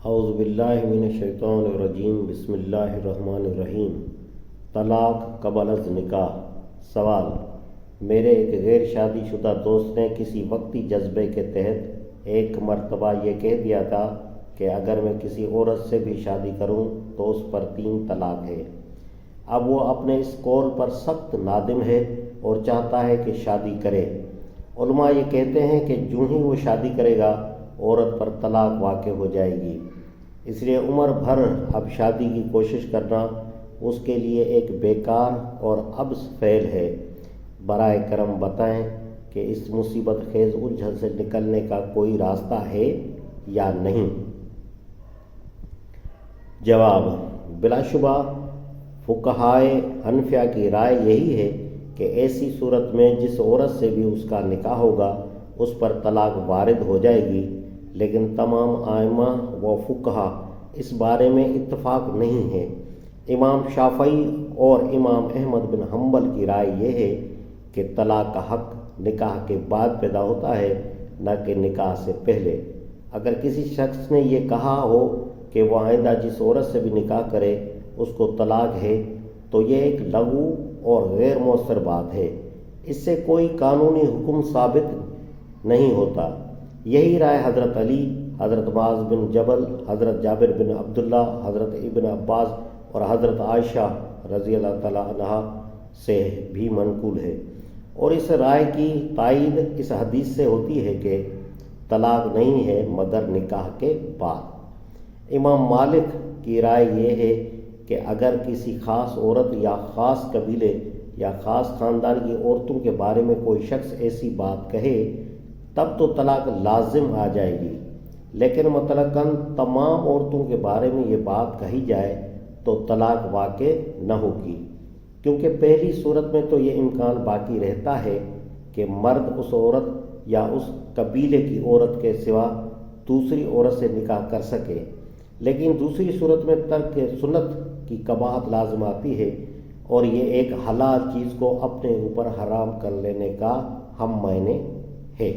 اعوذ باللہ من الشیطان الرجیم بسم اللہ الرحمن الرحیم۔ طلاق قبل از نکاح۔ سوال: میرے ایک غیر شادی شدہ دوست نے کسی وقتی جذبے کے تحت ایک مرتبہ یہ کہہ دیا تھا کہ اگر میں کسی عورت سے بھی شادی کروں تو اس پر 3 طلاق ہے۔ اب وہ اپنے اس قول پر سخت نادم ہے اور چاہتا ہے کہ شادی کرے۔ علماء یہ کہتے ہیں کہ جو ہی وہ شادی کرے گا عورت پر طلاق واقع ہو جائے گی، اس لیے عمر بھر اب شادی کی کوشش کرنا اس کے لیے ایک بیکار اور عبث فعل ہے۔ برائے کرم بتائیں کہ اس مصیبت خیز الجھن سے نکلنے کا کوئی راستہ ہے یا نہیں؟ جواب: بلا شبہ فقہائے حنفیہ کی رائے یہی ہے کہ ایسی صورت میں جس عورت سے بھی اس کا نکاح ہوگا اس پر طلاق وارد ہو جائے گی، لیکن تمام ائمہ و فقہا اس بارے میں اتفاق نہیں ہے۔ امام شافعی اور امام احمد بن حنبل کی رائے یہ ہے کہ طلاق کا حق نکاح کے بعد پیدا ہوتا ہے، نہ کہ نکاح سے پہلے۔ اگر کسی شخص نے یہ کہا ہو کہ وہ آئندہ جس عورت سے بھی نکاح کرے اس کو طلاق ہے تو یہ ایک لغو اور غیر مؤثر بات ہے، اس سے کوئی قانونی حکم ثابت نہیں ہوتا۔ یہی رائے حضرت علی، حضرت معاذ بن جبل، حضرت جابر بن عبداللہ، حضرت ابن عباس اور حضرت عائشہ رضی اللہ تعالیٰ عنہا سے بھی منقول ہے، اور اس رائے کی تائید اس حدیث سے ہوتی ہے کہ طلاق نہیں ہے مگر نکاح کے بعد۔ امام مالک کی رائے یہ ہے کہ اگر کسی خاص عورت یا خاص قبیلے یا خاص خاندان کی عورتوں کے بارے میں کوئی شخص ایسی بات کہے تب تو طلاق لازم آ جائے گی، لیکن مطلقاً تمام عورتوں کے بارے میں یہ بات کہی جائے تو طلاق واقع نہ ہوگی، کیونکہ پہلی صورت میں تو یہ امکان باقی رہتا ہے کہ مرد اس عورت یا اس قبیلے کی عورت کے سوا دوسری عورت سے نکاح کر سکے، لیکن دوسری صورت میں ترک سنت کی قباحت لازم آتی ہے، اور یہ ایک حلال چیز کو اپنے اوپر حرام کر لینے کا ہم معنی ہے۔